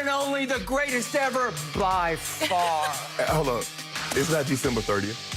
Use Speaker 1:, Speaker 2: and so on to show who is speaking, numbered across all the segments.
Speaker 1: and only, the greatest ever by far.
Speaker 2: Hold up. It's not December 30th.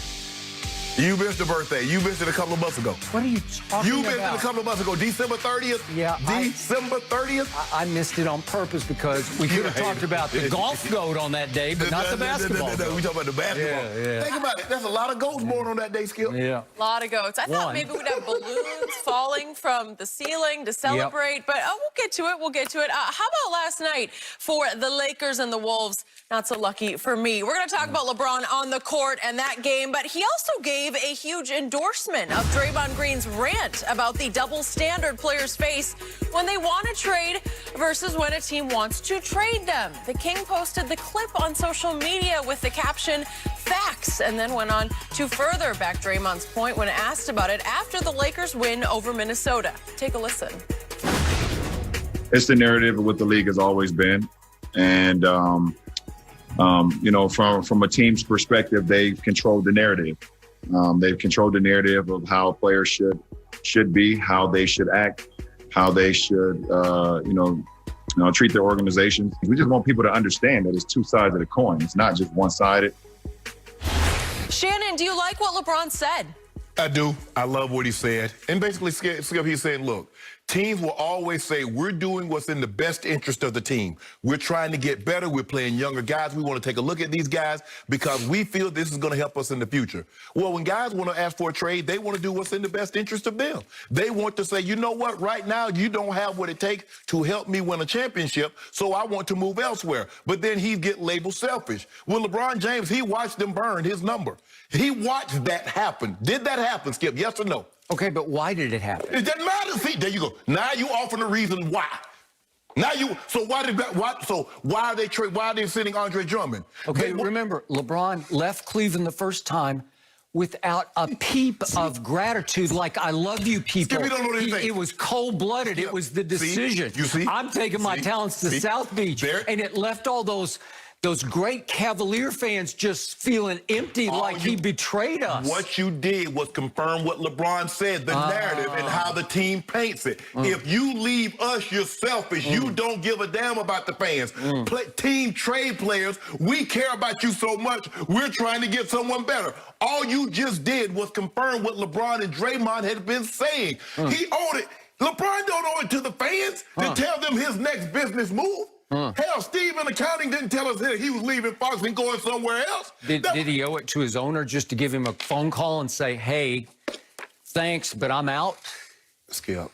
Speaker 2: You missed the birthday. You missed it a couple of months ago.
Speaker 1: What are you talking
Speaker 2: You
Speaker 1: about?
Speaker 2: missed it a couple of months ago. December 30th?
Speaker 1: Yeah.
Speaker 2: December 30th?
Speaker 1: I missed it on purpose because we could have talked about the golf goat on that day, but not the basketball.
Speaker 2: No, we talking about the basketball.
Speaker 1: Yeah.
Speaker 2: Think about it. There's a lot of goats born on that day, Skip.
Speaker 1: Yeah.
Speaker 3: A lot of goats. I thought maybe we'd have balloons falling from the ceiling to celebrate, but we'll get to it. We'll get to it. How about last night for the Lakers and the Wolves? Not so lucky for me. We're going to talk about LeBron on the court and that game, but he also gave a huge endorsement of Draymond Green's rant about the double standard players face when they want to trade versus when a team wants to trade them. The King posted the clip on social media with the caption, "Facts," and then went on to further back Draymond's point when asked about it after the Lakers win over Minnesota. Take a listen.
Speaker 4: It's the narrative of what the league has always been. And, you know, from a team's perspective, they've controlled the narrative. They've controlled the narrative of how players should be, how they should act, how they should, treat their organization. We just want people to understand that it's two sides of the coin. It's not just one-sided.
Speaker 3: Shannon, do you like what LeBron said?
Speaker 2: I do. I love what he said. And basically, Skip, he's saying, look, teams will always say, we're doing what's in the best interest of the team. We're trying to get better. We're playing younger guys. We want to take a look at these guys because we feel this is going to help us in the future. Well, when guys want to ask for a trade, they want to do what's in the best interest of them. They want to say, you know what, right now, you don't have what it takes to help me win a championship, so I want to move elsewhere. But then he get labeled selfish. Well, LeBron James, he watched them burn his number. He watched that happen. Did that happen, Skip? Yes or no?
Speaker 1: Okay, but why did it happen?
Speaker 2: It doesn't matter. See, there you go. Now you offering the reason why. So why are they sending Andre Drummond?
Speaker 1: Okay, remember, LeBron left Cleveland the first time without a peep of gratitude, like, I love you people.
Speaker 2: Skip, you don't know anything.
Speaker 1: It was cold-blooded. It was the decision.
Speaker 2: You see?
Speaker 1: I'm taking my talents to South Beach, and it left all those great Cavalier fans just feeling empty, like he betrayed us.
Speaker 2: What you did was confirm what LeBron said, the narrative and how the team paints it. If you leave us, you're selfish. You don't give a damn about the fans. Team trade players, we care about you so much, we're trying to get someone better. All you just did was confirm what LeBron and Draymond had been saying. He owed it. LeBron don't owe it to the fans to tell them his next business move. Hell, Steve in accounting didn't tell us that he was leaving Fox and going somewhere else.
Speaker 1: Did he owe it to his owner just to give him a phone call and say, hey, thanks, but I'm out?
Speaker 2: Skip,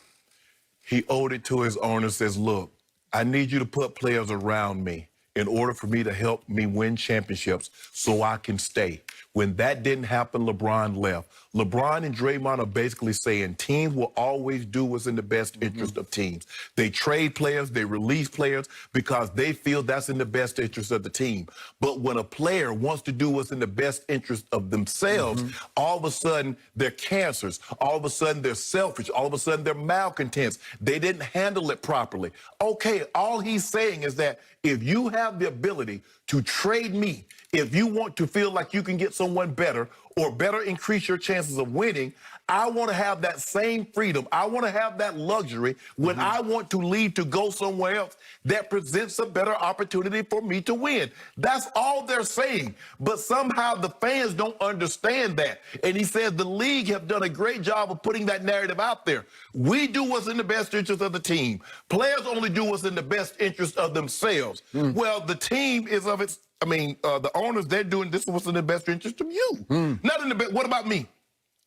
Speaker 2: he owed it to his owner, says, look, I need you to put players around me in order for me to help me win championships so I can stay. When that didn't happen, LeBron left. LeBron and Draymond are basically saying teams will always do what's in the best interest of teams. They trade players, they release players because they feel that's in the best interest of the team. But when a player wants to do what's in the best interest of themselves, all of a sudden they're cancers. All of a sudden they're selfish. All of a sudden they're malcontents. They didn't handle it properly. Okay, all he's saying is that if you have the ability to trade me, if you want to feel like you can get someone better or better increase your chances of winning, I want to have that same freedom. I want to have that luxury when I want to leave to go somewhere else that presents a better opportunity for me to win. That's all they're saying. But somehow the fans don't understand that. And he says the league have done a great job of putting that narrative out there. We do what's in the best interest of the team. Players only do what's in the best interest of themselves. Well, the team is of its, the owners, they're doing this is what's in the best interest of you. Not in the best. What about me?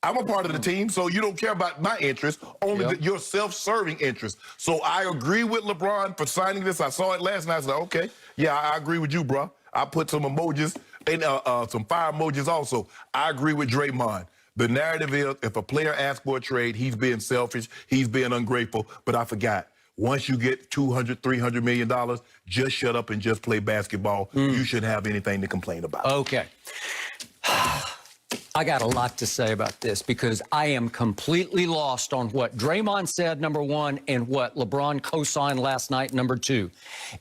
Speaker 2: I'm a part of the team, so you don't care about my interest, only your self-serving interest. So I agree with LeBron for signing this. I saw it last night. I said, okay, yeah, I agree with you, bro. I put some emojis and some fire emojis also. I agree with Draymond. The narrative is if a player asks for a trade, he's being selfish, he's being ungrateful. But I forgot, once you get $200, $300 million, just shut up and just play basketball. You shouldn't have anything to complain about.
Speaker 1: Okay. I got a lot to say about this because I am completely lost on what Draymond said, number one, and what LeBron co-signed last night, number two.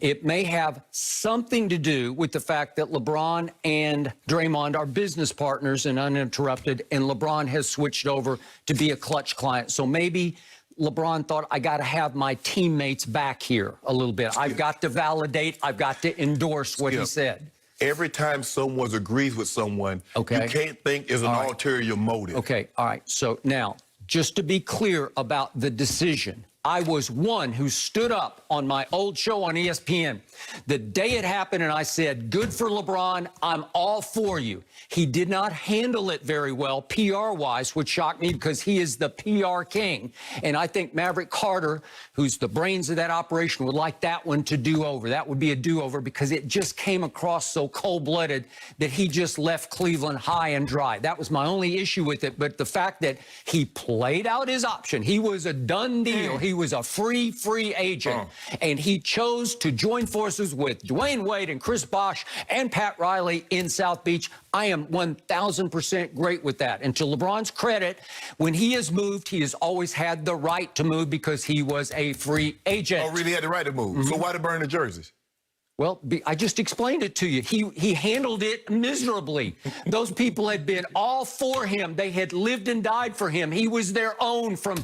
Speaker 1: It may have something to do with the fact that LeBron and Draymond are business partners and uninterrupted, and LeBron has switched over to be a Clutch client. So maybe LeBron thought, I got to have my teammates back here a little bit. I've got to validate. I've got to endorse what he said.
Speaker 2: Every time someone agrees with someone, you can't think is an ulterior motive.
Speaker 1: Okay, all right. So now, just to be clear about the decision, I was one who stood up on my old show on ESPN the day it happened, and I said, good for LeBron, I'm all for you. He did not handle it very well, PR-wise, which shocked me because he is the PR king. And I think Maverick Carter, who's the brains of that operation, would like that one to do over. That would be a do-over because it just came across so cold-blooded that he just left Cleveland high and dry. That was my only issue with it. But the fact that he played out his option, he was a done deal. He was a free agent. And he chose to join forces with Dwayne Wade and Chris Bosh and Pat Riley in South Beach. I am 1,000% great with that. And to LeBron's credit, when he has moved, he has always had the right to move because he was a free agent.
Speaker 2: Oh, really had the right to move. So why to burn the jerseys?
Speaker 1: Well, I just explained it to you. He handled it miserably. Those people had been all for him. They had lived and died for him. He was their own from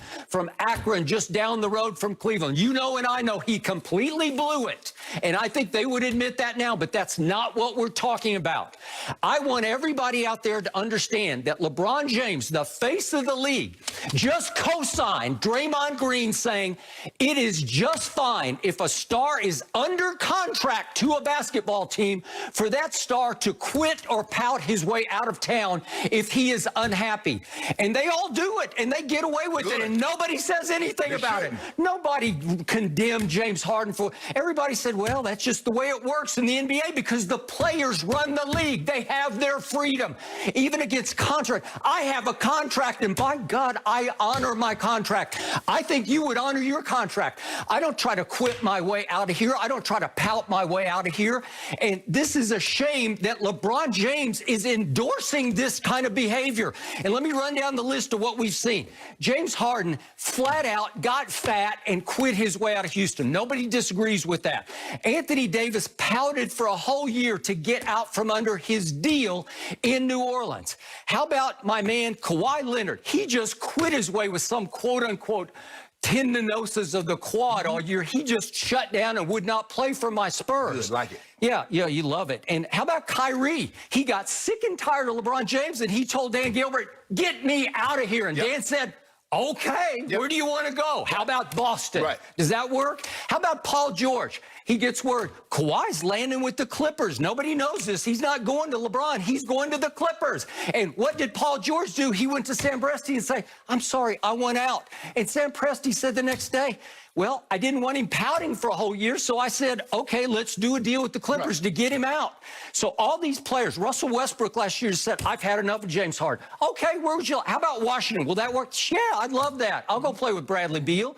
Speaker 1: Akron, just down the road from Cleveland. You know and I know he completely blew it. And I think they would admit that now, but that's not what we're talking about. I want everybody out there to understand that LeBron James, the face of the league, just co-signed Draymond Green saying it is just fine if a star is under contract to a basketball team for that star to quit or pout his way out of town if he is unhappy. And they all do it, and they get away with it, and nobody says anything about it. Nobody condemned James Harden for it. Everybody said, well, that's just the way it works in the NBA because the players run the league. They have their freedom, even against contract. I have a contract, and by God, I honor my contract. I think you would honor your contract. I don't try to quit my way out of here. I don't try to pout my way out of here. And this is a shame that LeBron James is endorsing this kind of behavior. And let me run down the list of what we've seen. James Harden flat out got fat and quit his way out of Houston. Nobody disagrees with that. Anthony Davis pouted for a whole year to get out from under his deal in New Orleans. How about my man Kawhi Leonard? He just quit his way with some quote-unquote tendinosis of the quad all year. He just shut down and would not play for my Spurs.
Speaker 2: Good, like it.
Speaker 1: Yeah, you love it. And how about Kyrie? He got sick and tired of LeBron James, and he told Dan Gilbert, get me out of here. And Dan said, okay, where do you want to go? How about Boston?
Speaker 2: Right.
Speaker 1: Does that work? How about Paul George? He gets word, Kawhi's landing with the Clippers. Nobody knows this. He's not going to LeBron. He's going to the Clippers. And what did Paul George do? He went to Sam Presti and say, I'm sorry, I want out. And Sam Presti said the next day, well, I didn't want him pouting for a whole year, so I said, okay, let's do a deal with the Clippers to get him out. So all these players, Russell Westbrook last year said, I've had enough of James Harden. Okay, where would you, how about Washington? Will that work? Yeah, I'd love that. I'll go play with Bradley Beal.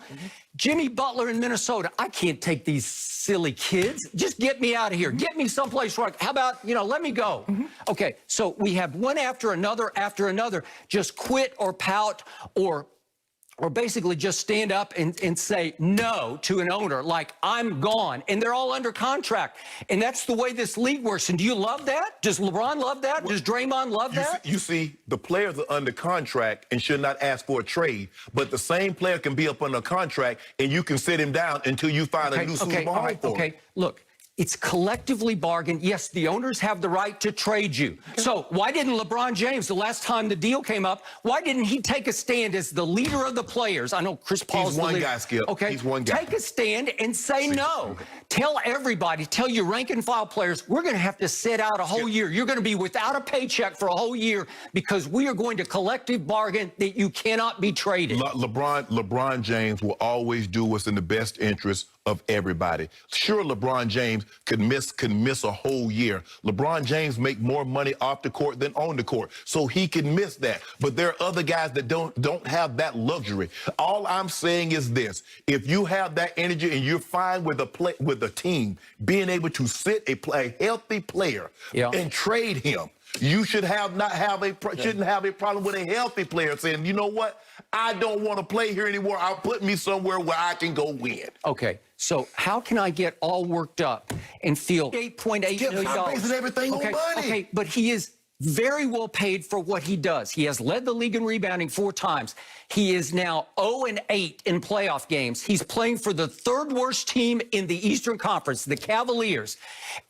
Speaker 1: Jimmy Butler in Minnesota. I can't take these silly kids. Just get me out of here. Get me someplace where, how about, let me go. Okay, so we have one after another, just quit or pout or basically just stand up and say no to an owner, like, I'm gone. And they're all under contract. And that's the way this league works. And do you love that? Does LeBron love that? Does Draymond love that?
Speaker 2: You see, the players are under contract and should not ask for a trade. But the same player can be up under contract, and you can sit him down until you find a new suitable home for him.
Speaker 1: Okay, look. It's collectively bargained. Yes, the owners have the right to trade you. So why didn't LeBron James, the last time the deal came up, why didn't he take a stand as the leader of the players? I know Chris Paul's
Speaker 2: He's one
Speaker 1: the leader.
Speaker 2: guy, Skip.
Speaker 1: Okay,
Speaker 2: He's one guy.
Speaker 1: Take a stand and say no. Tell everybody, tell your rank and file players, we're going to have to sit out a whole year. You're going to be without a paycheck for a whole year because we are going to collective bargain that you cannot be traded.
Speaker 2: LeBron James will always do what's in the best interest of everybody. Sure, LeBron James could miss a whole year. LeBron James make more money off the court than on the court, so he can miss that. But there are other guys that don't have that luxury. All I'm saying is this: if you have that energy and you're fine with a team being able to sit a healthy player and trade him, you shouldn't have a problem with a healthy player saying, you know what, I don't want to play here anymore. I'll put me somewhere where I can go win.
Speaker 1: Okay, so how can I get all worked up and feel $8.8 million?
Speaker 2: Stop basing everything on money.
Speaker 1: Okay, but he is very well paid for what he does. He has led the league in rebounding 4 times. He is now 0-8 in playoff games. He's playing for the 3rd worst team in the Eastern Conference, the Cavaliers.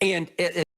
Speaker 1: And